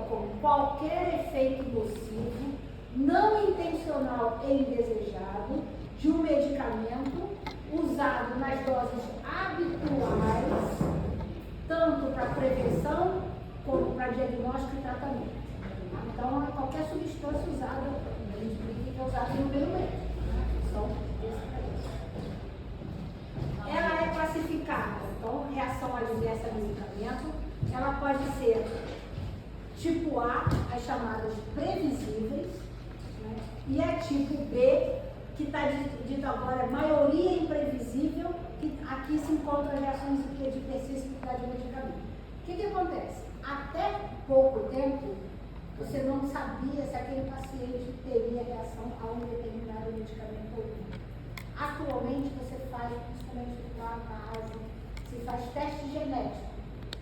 como qualquer efeito nocivo, não intencional e indesejado de um medicamento usado nas doses habituais, tanto para prevenção como para diagnóstico e tratamento. Então, é qualquer substância usada, a gente brinca que é usada no meio médico. Ela é classificada, então, reação adversa a medicamento, ela pode ser tipo A, as chamadas previsíveis, né? E a tipo B, que está dito agora, maioria imprevisível, que aqui se encontram as reações de hipersensibilidade ao medicamento. O que acontece? Até pouco tempo, você não sabia se aquele paciente teria reação a um determinado medicamento ou não. Atualmente, você faz, principalmente lá na Ásia, se faz teste genético.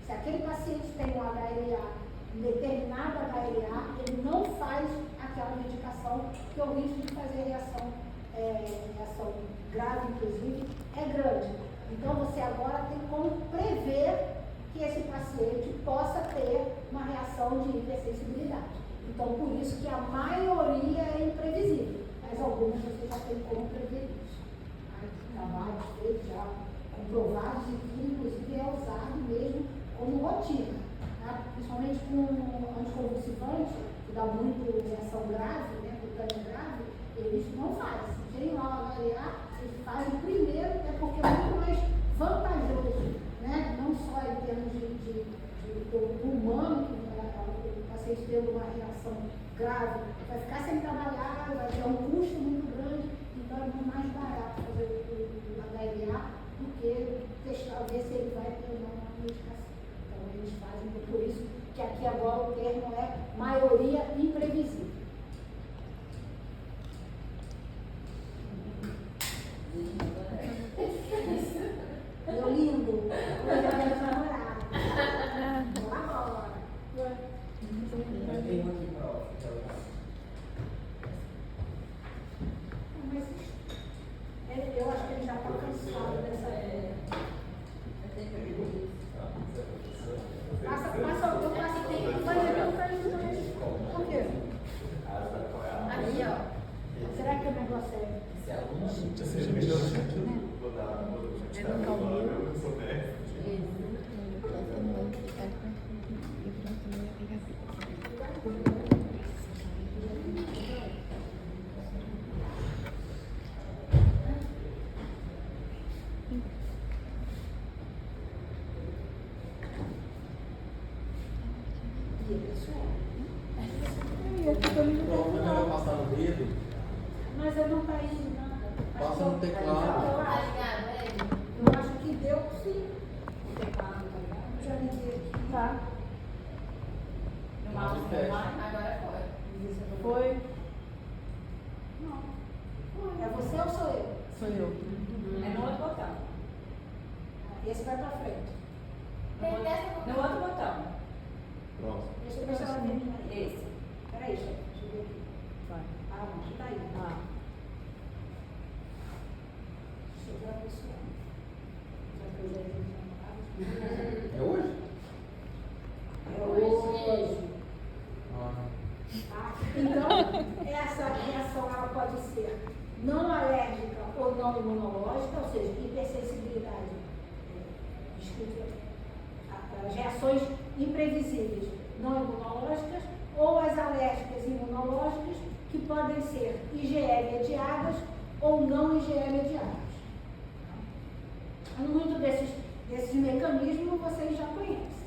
Se aquele paciente tem um HLA, um determinado HLA, ele não faz aquela medicação, porque o risco de fazer reação grave, inclusive, é grande. Então, você agora tem como prever que esse paciente possa ter uma reação de hipersensibilidade. Então, por isso que a maioria é imprevisível, mas algumas você já tem como prever isso. Trabalhos feitos já comprovados e que, inclusive, é usado mesmo como rotina, tá? Principalmente com anticonvulsivantes, que dá muito reação grave, né, cutânea grave, eles não fazem. Se tem lá o HLA, eles fazem primeiro, porque é muito mais vantajoso, né? Não só em termos do humano, que o paciente tendo uma reação grave, vai ficar sem trabalhar, vai ter um custo muito grande, então é muito mais barato fazer o HLA do que testar, ver se ele vai ter uma medicação. Então eles fazem, por isso que aqui agora o termo é maioria imprevisível. Meu lindo, hoje é minha namorada. Vamos agora. Mas tem uma aqui para Mas eu acho que ele já está cansado dessa Passa, eu passo tempo, mas eu faço também. Por quê? Aqui, ó. Será que o negócio é? Se é aluno, Já seja melhor. Vou dar eu sou mestre. Mas eu não está indo nada. passa no teclado. Eu acho que deu sim. O teclado, tá ligado? Já liguei aqui. Tá. No mouse online, agora foi. Foi? Não. É você ou sou eu? Sou eu. É no outro botão. Esse vai pra frente. No outro botão. Pronto. Deixa eu ver se ela termina aí. Esse. Peraí, gente. Deixa eu ver aqui. Vai. Ah, não. Tá aí. Ah. Deixa eu ver a pessoa. Já que eu já vi. É hoje? É hoje. Ah. Então, essa reação ela pode ser não alérgica ou não imunológica, ou seja, hipersensibilidade, as reações imprevisíveis não imunológicas, ou as alérgicas imunológicas, que podem ser IgE mediadas ou não IgE mediadas. Muito desses mecanismos vocês já conhecem.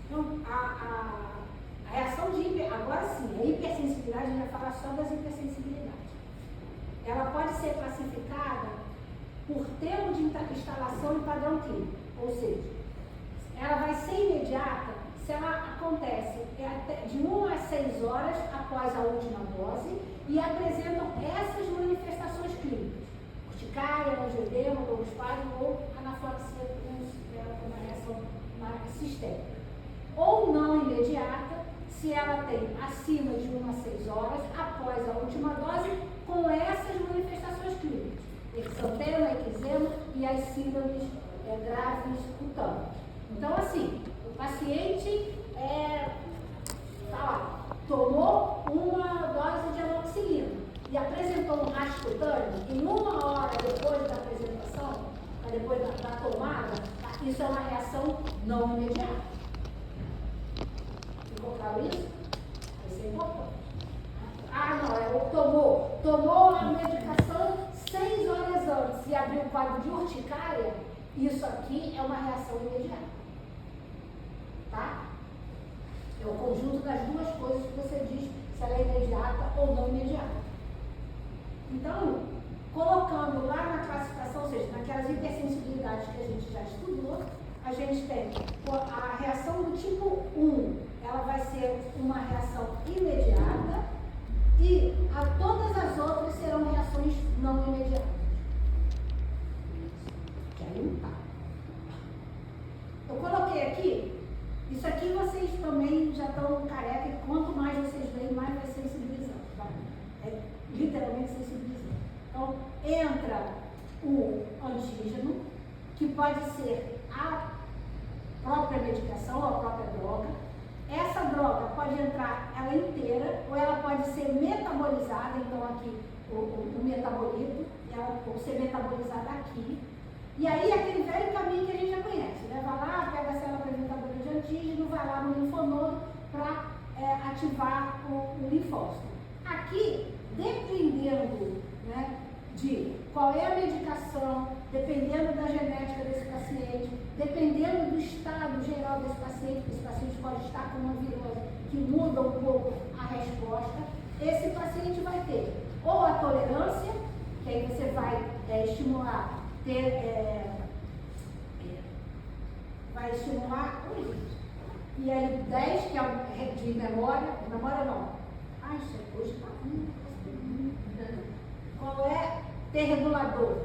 Então, a reação de agora sim, a hipersensibilidade, a gente vai falar só das hipersensibilidades. Ela pode ser classificada por termo de instalação e padrão clínico, ou seja, ela vai ser imediata se ela acontece de 1 a 6 horas após a última dose e apresentam essas manifestações clínicas: urticária, angioedema, broncoespasmo ou anafilaxia com uma reação sistêmica. Ou não imediata, se ela tem acima de 1 a 6 horas após a última dose, com essas manifestações clínicas: exantema, eczema e as síndromes graves cutâneas. Então, assim, o paciente tomou uma dose de amoxicilina e apresentou um rasgo cutâneo, em 1 hora depois da apresentação, depois da tomada, isso é uma reação não imediata. Ficou claro isso? Isso é importante. Tomou a medicação 6 horas antes e abriu o quadro de urticária, isso aqui é uma reação imediata. Tá? É o conjunto das duas coisas que você diz se ela é imediata ou não imediata. Então, colocando lá na classificação, ou seja, naquelas hipersensibilidades que a gente já estudou, a gente tem a reação do tipo 1, ela vai ser uma reação imediata e todas as outras serão reações não imediatas. Que aí não tá. Eu coloquei aqui, isso aqui vocês também já estão careca e quanto mais vocês veem, mais vai sensibilizando. Tá? É literalmente sensibilizando. Então, entra o antígeno, que pode ser a própria medicação, a própria droga. Essa droga pode entrar ela inteira, ou ela pode ser metabolizada, então aqui o metabolito, ela pode ser metabolizada aqui. E aí aquele velho caminho que a gente já conhece, né? Vai lá, pega a célula apresentadora de antígeno, vai lá no linfonodo para ativar o linfócito. Aqui, dependendo, né, de qual é a medicação, dependendo da genética desse paciente, dependendo do estado geral desse paciente pode estar com uma virose que muda um pouco a resposta, esse paciente vai ter ou a tolerância, que aí você vai estimular, vai estimular e aí 10, que é de memória não. Ai, hoje está ruim. Qual é? T regulador.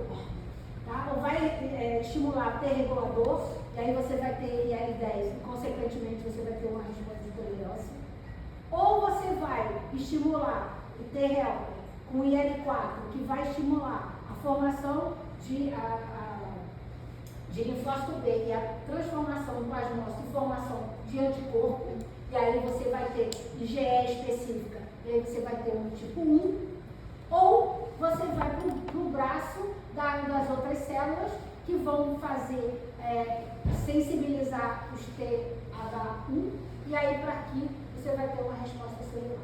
Tá? Ou vai estimular T regulador, e aí você vai ter IL-10, e consequentemente você vai ter uma resposta de tolerância. Ou você vai estimular o T real com o IL-4, que vai estimular a formação de linfócito B e a transformação do plasmócito em formação de anticorpo, e aí você vai ter IgE específica, e aí você vai ter um tipo 1, ou você vai para o braço das outras células que vão fazer sensibilizar os TH1, e aí para aqui você vai ter uma resposta celular.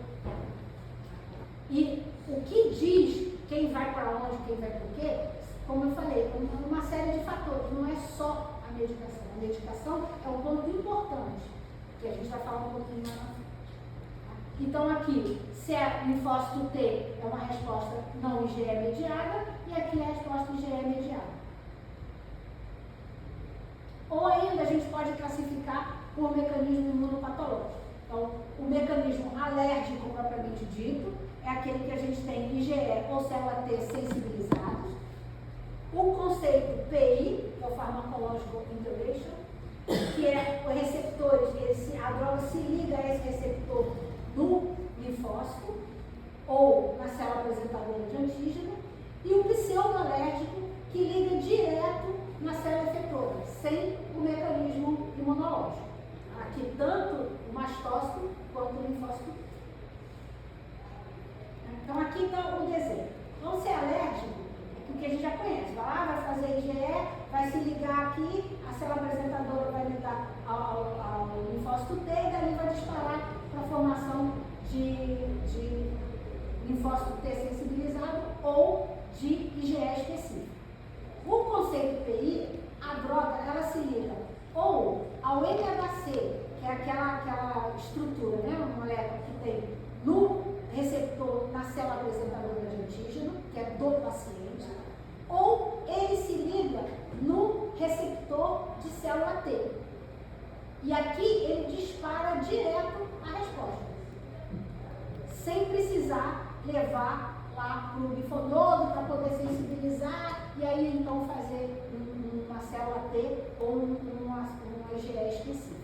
E o que diz quem vai para onde, quem vai para o quê? Como eu falei, uma série de fatores, não é só a medicação. A medicação é um ponto importante, que a gente vai falar um pouquinho mais na frente. Então aqui, se é linfócito T, é uma resposta não IgE mediada, e aqui é a resposta IgE mediada. Ou ainda a gente pode classificar por mecanismo imunopatológico. Então, o mecanismo alérgico propriamente dito é aquele que a gente tem IgE ou célula T sensibilizados. O conceito PI, que é o Pharmacological Interaction, que é os receptores, a droga se liga a esse receptor no linfócito ou na célula apresentadora de antígeno, e o pseudoalérgico, que liga direto na célula efetora, sem o mecanismo imunológico. Aqui tanto o mastócito quanto o linfócito. Então aqui está o desenho. Então, ser alérgico é o que a gente já conhece. Vai lá, vai fazer IgE, vai se ligar aqui, a célula apresentadora vai ligar ao linfócito T, e daí vai disparar para a formação de linfócito T sensibilizado ou de IgE específico. O conceito PI, a droga, ela se liga ou ao MHC, que é aquela estrutura, né, uma molécula que tem no receptor, na célula apresentadora de antígeno, que é do paciente, ou ele se liga no receptor de célula T. E aqui ele dispara direto a resposta, sem precisar levar lá para o linfonodo para poder sensibilizar e aí então fazer uma célula T ou uma IgE específica.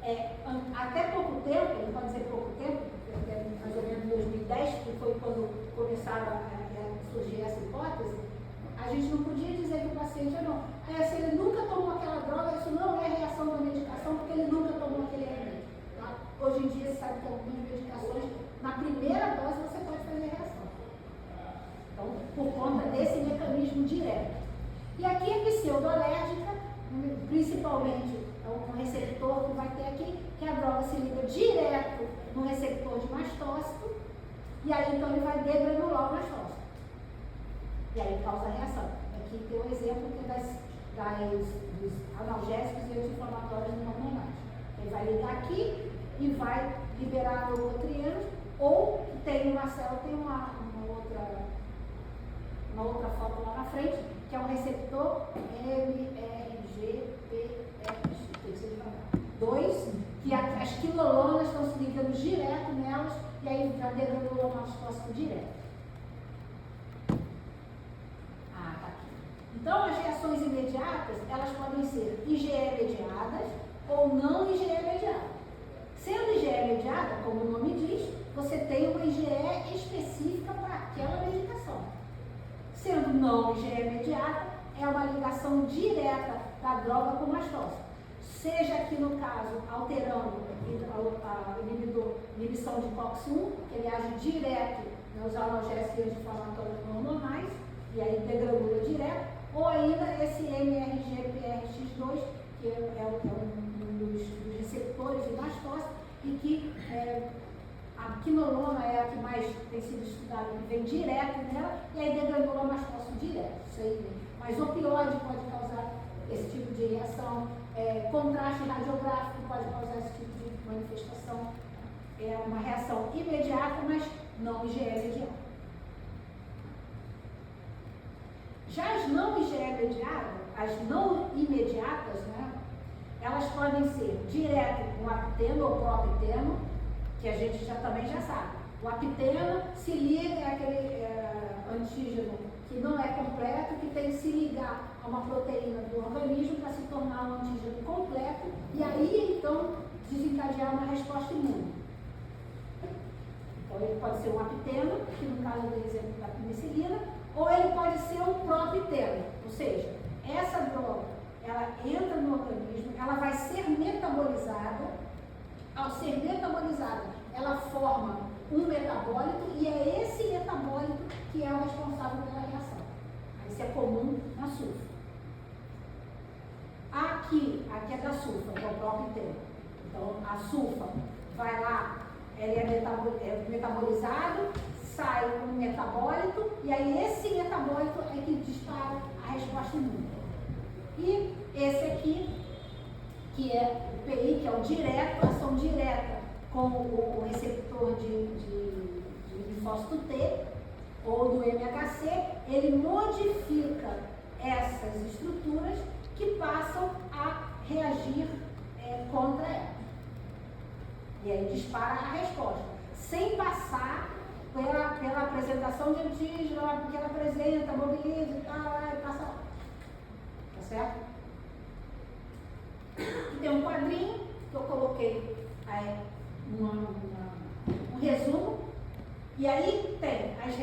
Então, até pouco tempo, não pode dizer pouco tempo, mais ou menos em 2010, que foi quando começaram a surgir essa hipótese, a gente não podia dizer que o paciente não. Se ele nunca tomou aquela droga, isso não é reação da medicação, porque ele nunca tomou aquele remédio. Tá? Hoje em dia, você sabe que algumas medicações, na primeira dose, você pode fazer reação. Então, por conta desse mecanismo direto. E aqui a pseudoalérgica, principalmente um receptor que vai ter aqui, que a droga se liga direto no receptor de mastócito, e aí então ele vai degranular o mastócito. E aí causa reação. Aqui tem um exemplo que é dos analgésicos e anti-inflamatórios hormonais. Ele vai ligar aqui e vai liberar neurotrianos, ou tem uma célula, tem uma outra foto lá na frente, que é um receptor MRGPX2, que as quinolonas estão se ligando direto nelas, e aí já degranula o mastócito direto. Tá aqui. Então, as reações imediatas, elas podem ser IgE mediadas ou não IgE mediada. Sendo IgE mediada, como o nome diz, você tem uma IgE específica para aquela medicação. Sendo não IgE mediada, é uma ligação direta da droga com o mastócito. Seja aqui no caso, alterando a inibição de COX-1, que ele age direto nos analgésicos e anti-inflamatórios hormonais, e aí degranula direto, ou ainda esse MRGPRX2, que é um dos receptores de mastócito, e que a quinolona é a que mais tem sido estudada, que vem direto nela, e aí degranula o mastócito direto. Isso aí, mas opioide pode causar esse tipo de reação, contraste radiográfico pode causar esse tipo de manifestação. É uma reação imediata, mas não IgE imediata. Já as não IgE imediatas, as não imediatas, né, elas podem ser direto com apiteno ou proapiteno, que a gente também já sabe. O apiteno se liga àquele antígeno que não é completo, que tem que se ligar a uma proteína do organismo para se tornar um antígeno completo e aí então desencadear uma resposta imune. Então ele pode ser um apiteno, que no caso do exemplo da penicilina, ou ele pode ser um proapiteno, ou seja, essa droga, ela entra no organismo, ela vai ser metabolizada, ao ser metabolizada, ela forma um metabólito e é esse metabólito que é o responsável pela reação. Isso é comum na sulfa. Aqui é da sulfa, que é o próprio termo. Então, a sulfa vai lá, ele é metabolizado, sai um metabólito, e aí esse metabólito é que dispara a resposta imune. E esse aqui, que é o PI, que é o direto, ação direta com o receptor de linfócito T, ou do MHC, ele modifica essas estruturas que passam a reagir contra ela. E aí dispara a resposta, sem passar pela apresentação de antígeno, porque ela apresenta, mobiliza e tal, e passa lá. Tá certo? E tem um quadrinho que eu coloquei um resumo, e aí tem as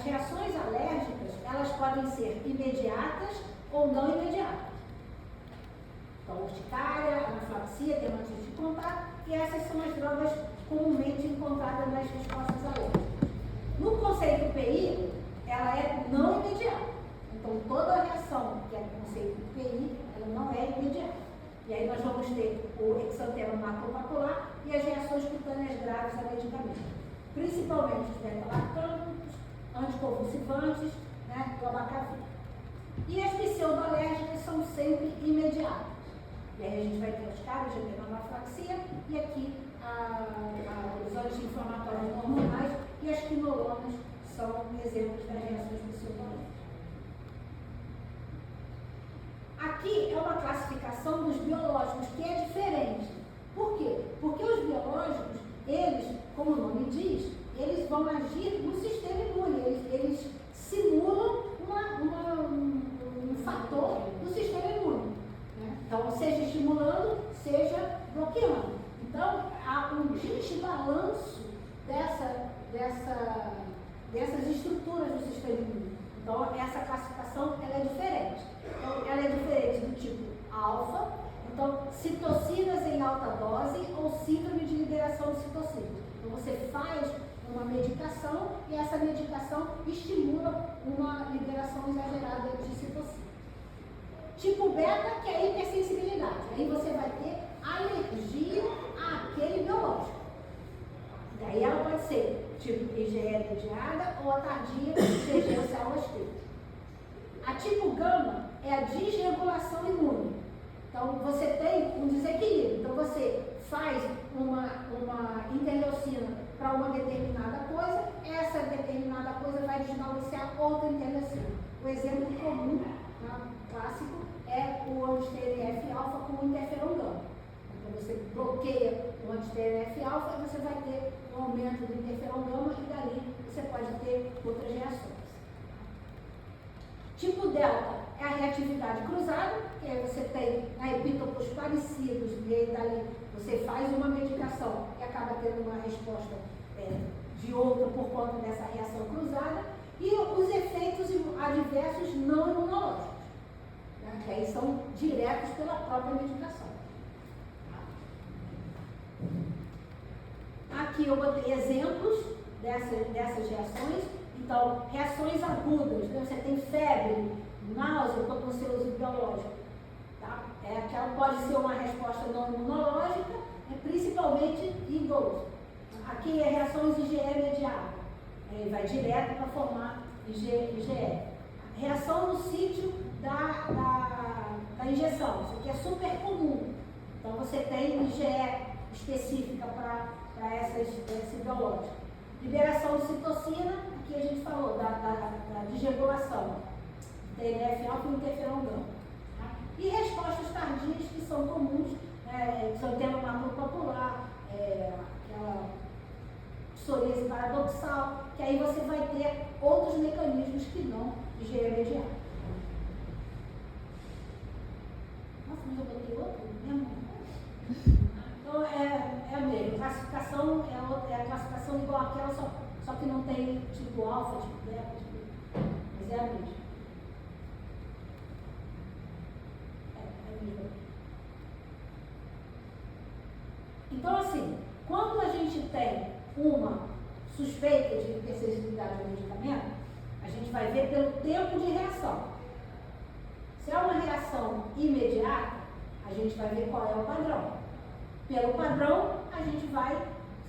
reações alérgicas, elas podem ser imediatas ou não imediatas. Então, urticária, anafilaxia, dermatite de contato, e essas são as drogas comumente encontradas nas respostas alérgicas. No conceito PI, ela é não imediata. Então, toda a reação que é no conceito PI, ela não é imediata. E aí nós vamos ter o exantema macropapular e as reações cutâneas graves a medicamentos. Principalmente os beta-lactâmicos, anticonvulsivantes, né, o abacavir. E as pseudoalérgicas são sempre imediatas. E aí a gente vai ter os caras de anafilaxia e aqui os anti-inflamatórios hormonais e as quinolonas são exemplos das reações pseudoalérgicas. Aqui é uma classificação dos biológicos que é diferente. Por quê? Porque os biológicos, eles, como o nome diz, eles vão agir no sistema imune, eles simulam um fator do sistema imune. Né? Então, seja estimulando, seja bloqueando. Então, há um desbalanço dessas estruturas do sistema imune. Então, essa classificação ela é diferente. Então, ela é diferente do tipo alfa, então, citocinas em alta dose ou síndrome de liberação citocinas. Então você faz uma medicação e essa medicação estimula uma liberação exagerada de citocina. Tipo beta, que é a hipersensibilidade. Aí você vai ter alergia àquele biológico. Daí ela pode ser tipo IgE mediada ou a tardia IgG ou células T. A tipo gama é a desregulação imune. Então você tem um desequilíbrio. Então você faz uma interleucina para uma determinada coisa, essa determinada coisa vai desbalancear outra interleucina. O exemplo comum, clássico, é o anti-TNF-alfa com o interferon gama. Então você bloqueia o anti-TNF-alfa e você vai ter um aumento do interferon gama e dali você pode ter outras reações. Tipo delta é a reatividade cruzada, que aí você tem epítopos parecidos e aí dali você faz uma medicação e acaba tendo uma resposta de outra por conta dessa reação cruzada, e os efeitos adversos não imunológicos, né, que aí são diretos pela própria medicação. Aqui eu botei exemplos dessas reações. Então, reações agudas, né? Você tem febre, náusea quando você usa o biológico. Tá? Aquela pode ser uma resposta não imunológica, principalmente idoso. Aqui é reações IgE mediada, vai direto para formar IgE. Reação no sítio da injeção, isso aqui é super comum. Então você tem IgE específica para esse biológico. Liberação de citocina, aqui a gente falou da desregulação, TNF-alfa e interferon gama. Tá? E respostas tardias que são comuns, exantema maculopapular, aquela psoríase paradoxal, que aí você vai ter outros mecanismos que não IgE mediado. Nossa, mas eu botei outro mesmo? Então é a mesma, classificação é a classificação igual àquela, só que não tem tipo alfa, tipo beta, mas é a mesma. É a mesma. Então assim, quando a gente tem uma suspeita de hipersensibilidade ao medicamento, a gente vai ver pelo tempo de reação. Se é uma reação imediata, a gente vai ver qual é o padrão. Pelo padrão, a gente vai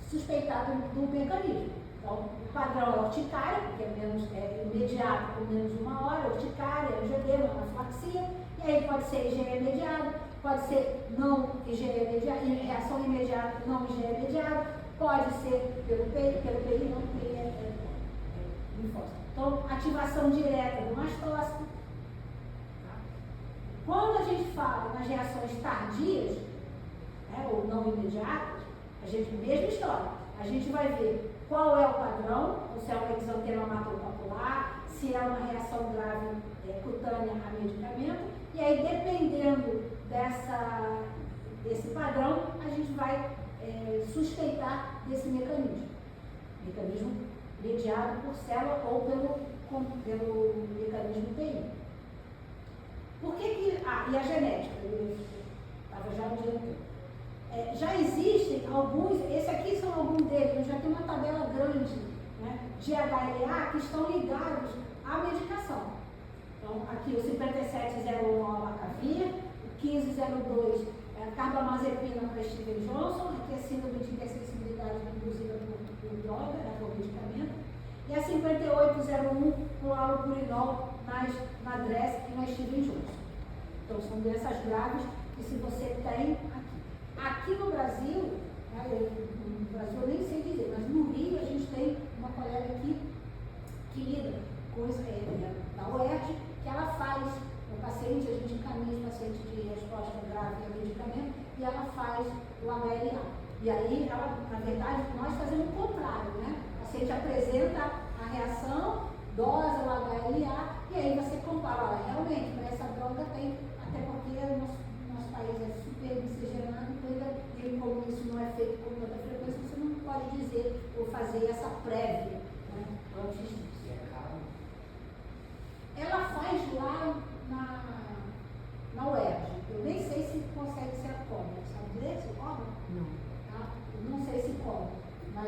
suspeitar do mecanismo. Então, o padrão é urticária, que é imediato por menos de 1 hora, urticária, angedema, anafilaxia, e aí pode ser IgE mediado, pode ser não IgE mediado, reação imediata não IgE mediado, pode ser pelo PI, não PI é linfócito. Então, ativação direta do mastócito. Quando a gente fala nas reações tardias, ou não imediatas, a gente, mesma história, a gente vai ver qual é o padrão, se é uma exantema maculopapular, se é uma reação grave cutânea a medicamento, e aí dependendo desse padrão, a gente vai suspeitar desse mecanismo mediado por célula ou pelo mecanismo PI. Por que e a genética? Eu estava já adiantando. Já existem alguns, esse aqui são alguns deles, já tem uma tabela grande, né, de HLA que estão ligados à medicação. Então, aqui o 5701 é a lacavir, o 1502 é a carbamazepina para Steven Johnson, aqui é síndrome de hipersensibilidade induzida por droga, por medicamento, e a 5801 com o allopurinol na DRESS e na Steven Johnson. Então, são doenças graves que se você tem aqui. Aqui no Brasil, eu nem sei dizer, mas no Rio a gente tem uma colega aqui que lida com isso, da UERJ, que ela faz o paciente, a gente encaminha os pacientes de resposta grave a medicamento e ela faz o HLA. E aí, ela, na verdade, nós fazemos o contrário, né? O paciente apresenta a reação, dosa o HLA e aí você compara, olha, realmente, para essa droga tem, até porque o nosso país é super miscigenado, e como isso não é feito com tanta frequência, você não pode dizer ou fazer essa prévia, né, antes disso. Ela faz lá na UERJ. Eu nem sei se consegue ser a cobra. Sabe dizer se cobra? Não. Tá? Eu não sei se cobra.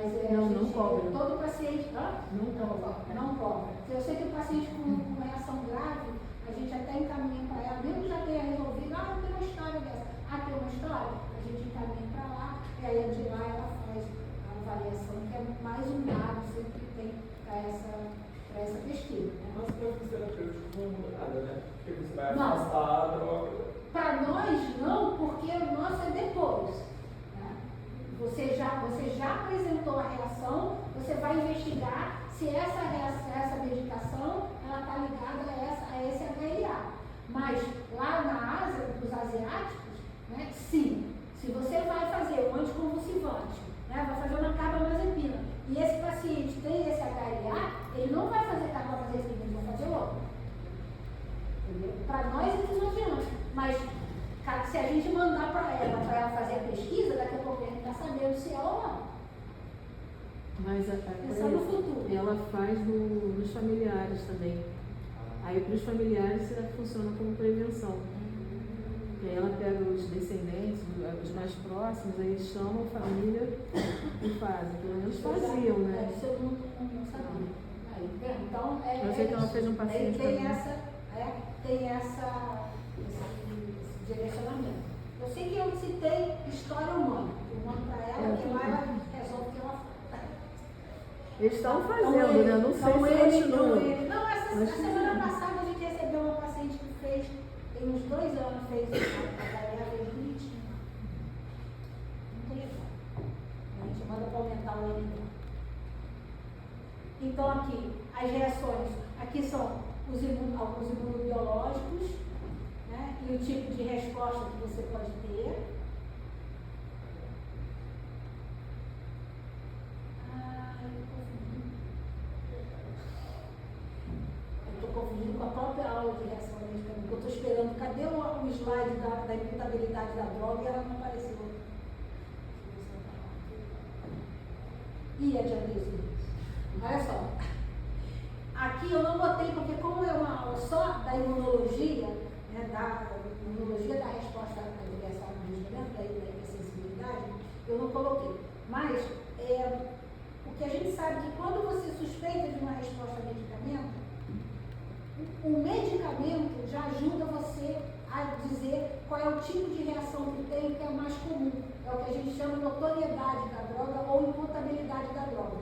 Mas Não cobra. todo paciente. Não cobra. Não cobra. Eu sei que o paciente com reação grave, a gente até encaminha para ela, mesmo que já tenha resolvido, eu tenho uma história dessa. Tem uma história? A gente encaminha para lá, e aí de lá ela faz a avaliação, que é mais um dado sempre que tem para essa pesquisa. Né? Mas para os terapêuticos não muda nada, né? Porque você vai Não. afastar a droga. Para nós, não, porque o nosso é depois. Né? Você já apresentou a reação, você vai investigar se essa medicação está ligada a esse HLA. Mas lá na Ásia, dos asiáticos, né, sim, se você vai fazer um anticonvulsivante, né, vai fazer uma carbamazepina, e esse paciente tem esse HLA, ele não vai fazer carbamazepina, ele vai fazer outro. Para nós eles não adianta, mas se a gente mandar para ela fazer a pesquisa, daqui a pouco a gente está sabendo se é ou não. Mas Pensando no futuro. ela faz nos familiares também. Aí para os familiares funciona como prevenção. E aí ela pega os descendentes, os mais próximos, aí eles chamam a família e fazem. Pelo menos faziam, né? Isso eu não sabia. Aí, então, Eu sei que ela fez um paciente tem também. esse direcionamento. Eu sei que eu citei história humana. Eu mando para ela, que lá ela resolve o que ela faz. Eles estão fazendo, né? Não sei se continua. Não, essa semana passada a gente recebeu uma paciente que fez, tem uns 2 anos, fez a galera fez bonitinho. Não tem erro. A gente manda para aumentar o ND. Então aqui, as reações, aqui são alguns imunobiológicos, né? E o tipo de resposta que você pode ter. Eu estou confundindo com a própria aula de reação ao medicamento. Eu estou esperando, cadê o slide da imputabilidade da droga e ela não apareceu. E a diabetes? Olha só. Aqui eu não botei, porque como é uma aula só da imunologia, né, da imunologia da resposta à diversão do medicamento, da hipersensibilidade, eu não coloquei. Mas o que a gente sabe é que quando você suspeita de uma resposta a medicamento, o medicamento já ajuda você a dizer qual é o tipo de reação que tem, que é o mais comum. É o que a gente chama de notoriedade da droga ou imputabilidade da droga.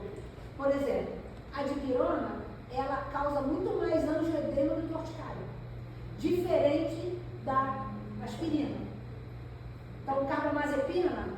Por exemplo, a dipirona, ela causa muito mais angioedema do que urticária, diferente da aspirina. Então, carbamazepina,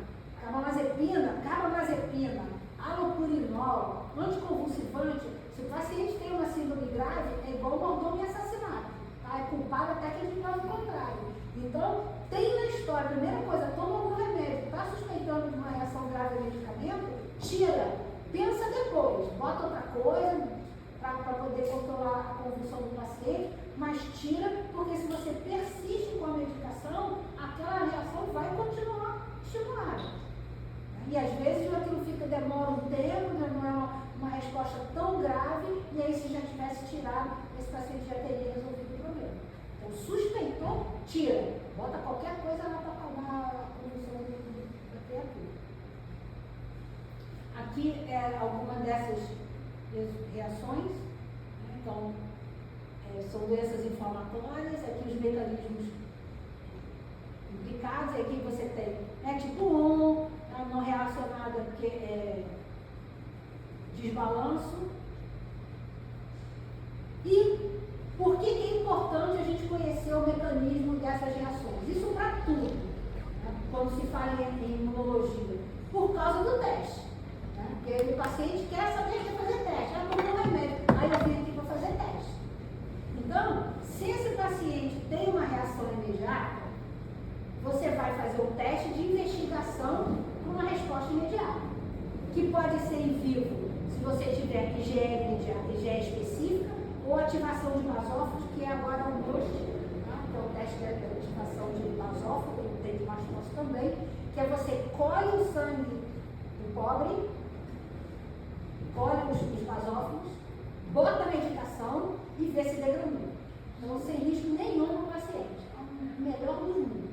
alopurinol, anticonvulsivante, se o paciente tem uma síndrome grave, é igual mordomo e assassinato. Tá? É culpado até que ele prove o contrário. Então, tem na história, primeira coisa, toma algum remédio, está suspeitando de uma reação grave ao medicamento, tira, pensa depois, bota outra coisa para poder controlar a convulsão do paciente, mas tira, porque se você persiste com a medicação, aquela reação vai continuar estimulada. E às vezes aquilo demora um tempo, né? Não é uma resposta tão grave, e aí se já tivesse tirado, esse paciente já teria resolvido o problema. Então, suspeitou, tira. Bota qualquer coisa lá para acalmar a convulsão da criatura. Aqui é alguma dessas reações, né? Então, são doenças inflamatórias, aqui os mecanismos implicados, e aqui você tem tipo 1, não relacionada porque desbalanço. E por que é importante a gente conhecer o mecanismo dessas reações? Isso para tudo, né? Quando se fala em imunologia, por causa do teste. Né? Porque o paciente quer saber que fazer teste, tomou um remédio, aí eu vim aqui para fazer teste. Então, se esse paciente tem uma reação imediata, você vai fazer um teste de investigação para uma resposta imediata, que pode ser em vivo, se você tiver IgE imediata, IgE específica, ou ativação de basófilos, que é agora um MUST, tá? Que é o teste de ativação de basófilo, tem de mastose também, que é você colhe o sangue do pobre, colhe os basófilos, bota a medicação e vê se degradou. Então, sem risco nenhum no paciente. É o melhor dos mundos.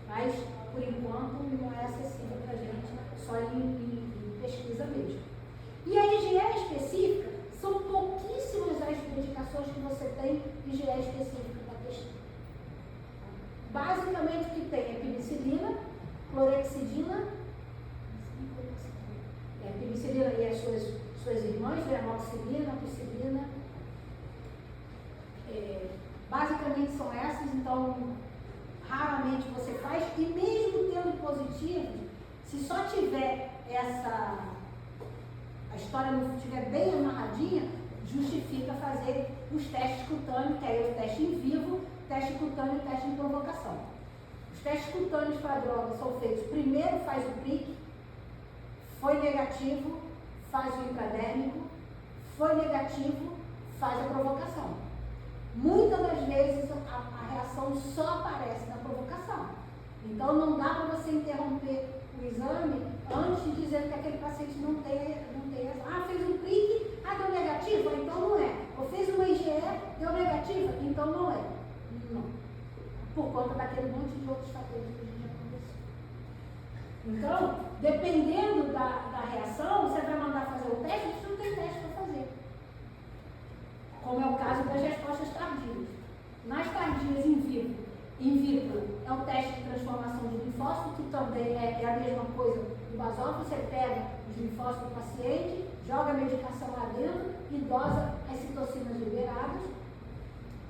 Mas, por enquanto, não é acessível para a gente, só em pesquisa mesmo. só tiver a história não estiver bem amarradinha, justifica fazer os testes cutâneos, que é o teste em vivo, teste cutâneo e teste de provocação. Os testes cutâneos para drogas são feitos, primeiro faz o prick, foi negativo, faz o intradérmico, foi negativo, faz a provocação. Muitas das vezes a reação só aparece na provocação. Então não dá para você interromper o exame antes de dizer que aquele paciente não tem fez um prick, deu negativo, então não é. Ou fez uma IgE, deu negativa, então não é. Não. Por conta daquele monte de outros fatores que a gente já conversou. Então, dependendo da reação, você vai mandar fazer o teste, você não tem teste para fazer. Como é o caso das respostas tardias. Nas tardias in vitro é o teste de transformação de linfócito, que também é a mesma coisa do basófilo. Você pega os linfócitos do paciente, joga a medicação lá dentro e dosa as citocinas liberadas.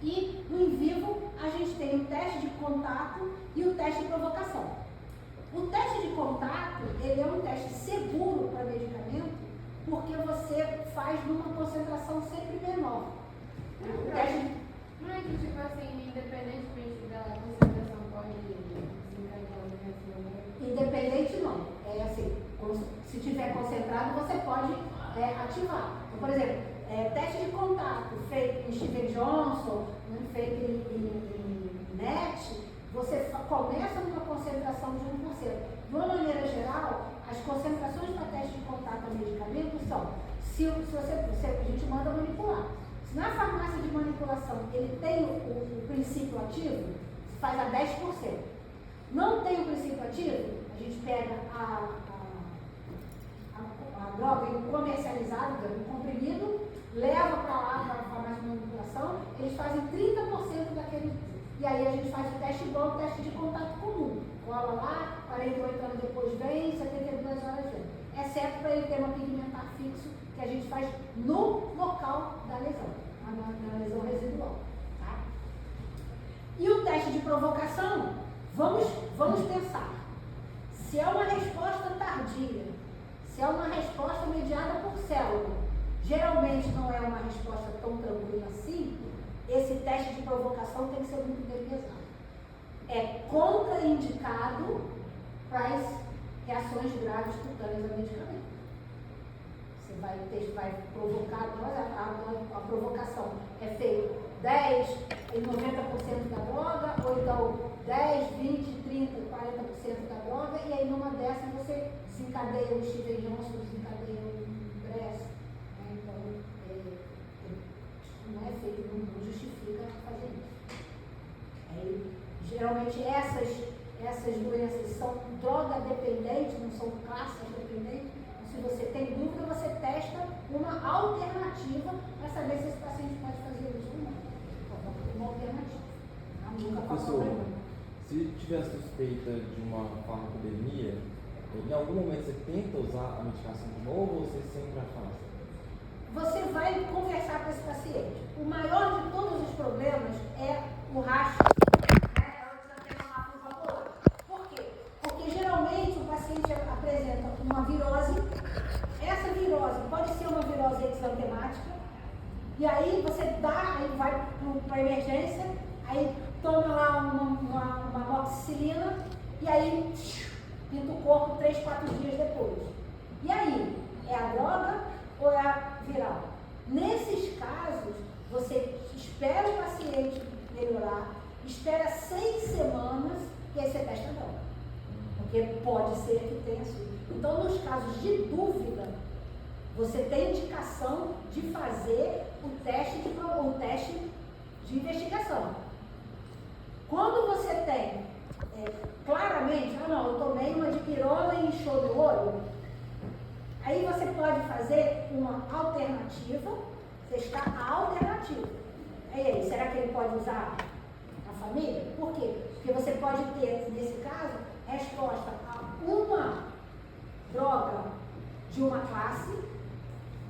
E no in vivo a gente tem o teste de contato e o teste de provocação. O teste de contato, ele é um teste seguro para medicamento, porque você faz numa concentração sempre menor. O teste não é que, tipo assim, independentemente da concentração, pode desencadear uma reação? Independente não. É assim, se tiver concentrado, você pode ativar. Então, por exemplo, teste de contato feito em Steven Johnson, feito em NET, você começa numa concentração de 1%. De uma maneira geral, as concentrações para teste de contato a medicamento são, se a gente manda manipular. Se na farmácia de manipulação ele tem o princípio ativo, faz a 10%. Não tem o princípio ativo, a gente pega a droga comercializada, um comprimido, leva para lá para a farmácia de manipulação, eles fazem 30% daquele. E aí a gente faz o teste igual o teste de contato comum. Cola lá, 48 anos depois vem, 72 horas vem. Exceto para ele ter um pigmentar fixo que a gente faz no local da lesão, na lesão residual. Tá? E o teste de provocação, vamos pensar. Se é uma resposta tardia, se é uma resposta mediada por célula, geralmente não é uma resposta tão tranquila assim, esse teste de provocação tem que ser muito bem pesado. É contraindicado para as reações graves cutâneas a medicamento. Você vai provocar, a provocação é feita 10 e 90% da droga, ou então 10, 20, 30, 40% da droga, e aí numa dessas você desencadeia o Steven Johnson, desencadeia o Bress. Né? Então, não é feito, não justifica fazer isso. Aí, geralmente essas doenças são droga dependentes, não são classes dependentes. Se você tem dúvida, você testa uma alternativa para saber se esse paciente pode fazer isso ou não. Uma alternativa. Nunca passou Professor, se tiver suspeita de uma farmacodemia, em algum momento você tenta usar a medicação de novo ou você sempre afasta? Você vai conversar com esse paciente. O maior de todos os problemas é o rastro. Por quê? Porque geralmente o paciente apresenta uma virose. Essa virose pode ser uma virose exantemática. E aí você dá, aí vai para a emergência, aí toma lá uma amoxicilina e aí pinta o corpo 3, 4 dias depois. E aí? É a droga ou é a viral? Nesses casos, você espera o paciente melhorar, espera 6 semanas e aí você testa a droga. Porque pode ser que tenha sido. Então, nos casos de dúvida, você tem indicação de fazer o teste de investigação. Quando você tem claramente, eu tomei uma dipirona e inchou meu olho, aí você pode fazer uma alternativa, testar a alternativa. E aí, será que ele pode usar a família? Por quê? Porque você pode ter, nesse caso, resposta a uma droga de uma classe,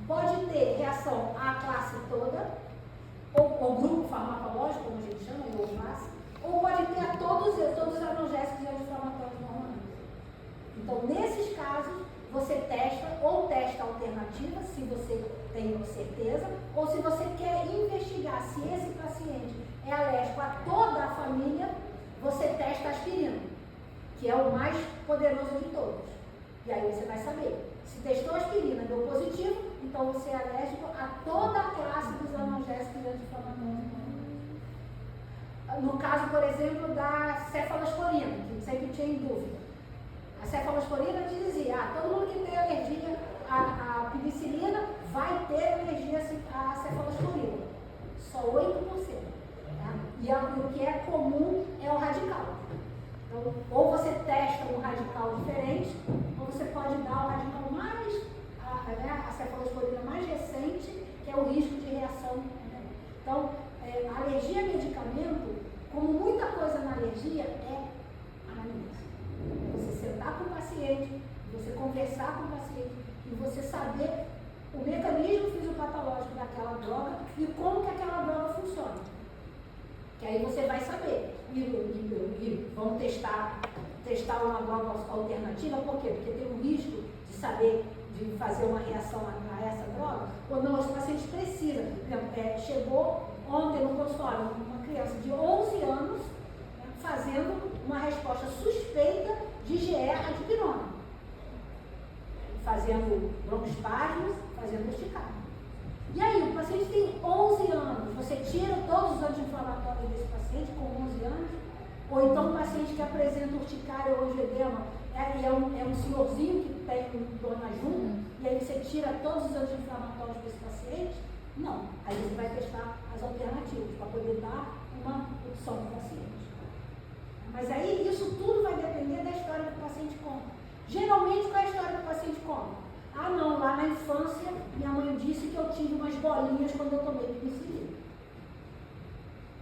pode ter reação à classe toda, ou grupo farmacológico, como a gente chama, ou classe, ou pode ter a todos os analgésicos e anti-inflamatórios normalmente. Então, nesses casos, você testa ou testa alternativa, se você tem certeza, ou se você quer investigar se esse paciente é alérgico a toda a família, você testa a aspirina, que é o mais poderoso de todos. E aí você vai saber. Se testou aspirina e deu positivo, então você é alérgico a toda a classe dos analgésicos e anti-inflamatórios. No caso, por exemplo, da cefalosporina, que sempre tinha em dúvida. A cefalosporina te dizia, todo mundo que tem alergia à penicilina vai ter alergia à cefalosporina. Só 8%. Tá? E o que é comum é o radical. Então, ou você testa um radical diferente, ou você pode dar o radical mais, a cefalosporina mais recente, que é o risco de reação. Então, a alergia a medicamento, como muita coisa na alergia, é anamnese. Você sentar com o paciente, você conversar com o paciente e você saber o mecanismo fisiopatológico daquela droga e como que aquela droga funciona. Que aí você vai saber. E vamos testar uma droga alternativa, por quê? Porque tem um risco de saber, de fazer uma reação a essa droga, ou não, os pacientes precisam. Por exemplo, chegou ontem no consultório uma criança de 11 anos fazendo uma resposta suspeita de GE adipirona, fazendo broncoespasmos, fazendo urticária. E aí, o paciente tem 11 anos, você tira todos os anti-inflamatórios desse paciente com 11 anos, ou então um paciente que apresenta urticária ou angedema, é um senhorzinho que tem dor na junta, e aí você tira todos os anti-inflamatórios desse paciente? Não. Aí você vai testar as alternativas para poder dar uma opção para o paciente. Mas aí isso tudo vai depender da história que o paciente conta. Geralmente, qual é a história que o paciente conta? Ah, não, lá na infância, minha mãe disse que eu tive umas bolinhas quando eu tomei penicilina.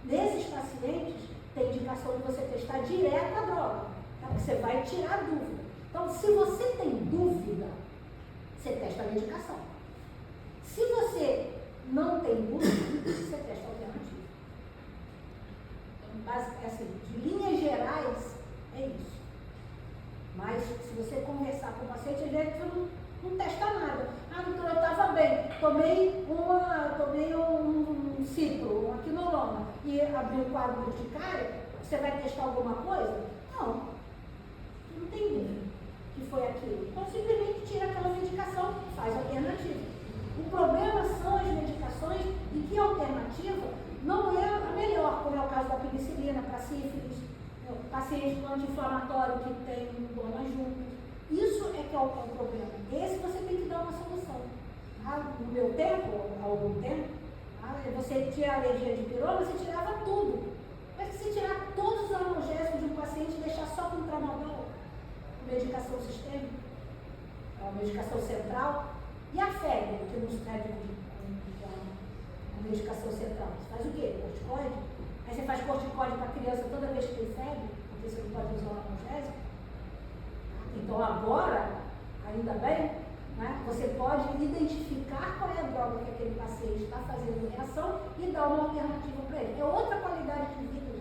Nesses pacientes, tem indicação de você testar direto a droga, tá? Porque você vai tirar a dúvida. Então, se você tem dúvida, você testa a medicação. Se você não tem dúvida, você testa a alternativa. Então, assim, de linhas gerais, é isso. Mas, se você conversar com o paciente, ele não testa nada. Ah, doutor, eu estava bem, tomei um cipro, uma quinolona, e abri um quadro de urticária, você vai testar alguma coisa? Não. Não tem dúvida que foi aquilo. Então, simplesmente tira aquela medicação e faz a alternativa. O problema são as medicações e que a alternativa não é a melhor, como é o caso da penicilina para sífilis, paciente com anti-inflamatório que tem dor na junta. Isso é que é o problema. Esse você tem que dar uma solução. No meu tempo, há algum tempo, você tinha alergia de pirona, você tirava tudo. Mas se tirar todos os analgésicos de um paciente e deixar só com tramadol, medicação sistêmica, a medicação central, e a febre, que nos pede a medicação central. Você faz o quê? Corticoide? Aí você faz corticoide para a criança toda vez que tem febre, porque você não pode usar o analgésico. Então agora, ainda bem, né, você pode identificar qual é a droga que aquele paciente está fazendo reação e dar uma alternativa para ele. É outra qualidade de vida.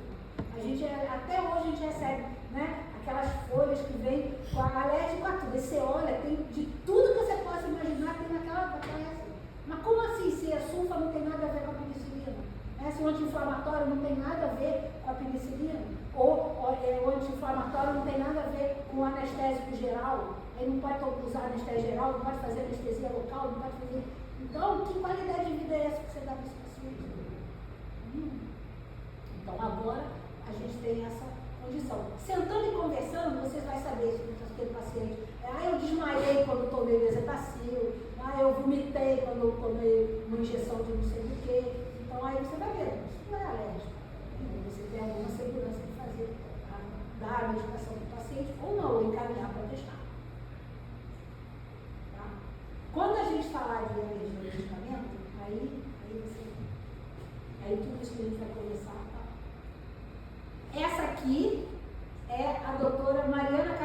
Até hoje a gente recebe, né, aquelas folhas que vêm com a alérgico a tudo. E você olha, tem de tudo que você possa imaginar, tem naquela receita. Mas como assim, se a sulfa não tem nada a ver com a penicilina? Se o anti-inflamatório não tem nada a ver com a penicilina? Ou o anti-inflamatório não tem nada a ver com o anestésico geral? Ele não pode usar anestesia geral, não pode fazer anestesia local, não pode fazer... Então, que qualidade de vida é essa que você dá para esse paciente? Então, agora, a gente tem essa condição. Sentando e conversando, você vai saber se aquele paciente... eu desmaiei quando tomei bezetacil, eu vomitei quando tomei uma injeção de não sei o quê. Então, aí você vai ver, isso não é alérgico. Você tem alguma segurança de fazer, dar a medicação para o paciente ou não, ou encaminhar para testar. Tá? Quando a gente falar de alergia ao medicamento, aí tudo isso que a gente vai conversar. Tá? Essa aqui é a doutora Mariana Cassandra.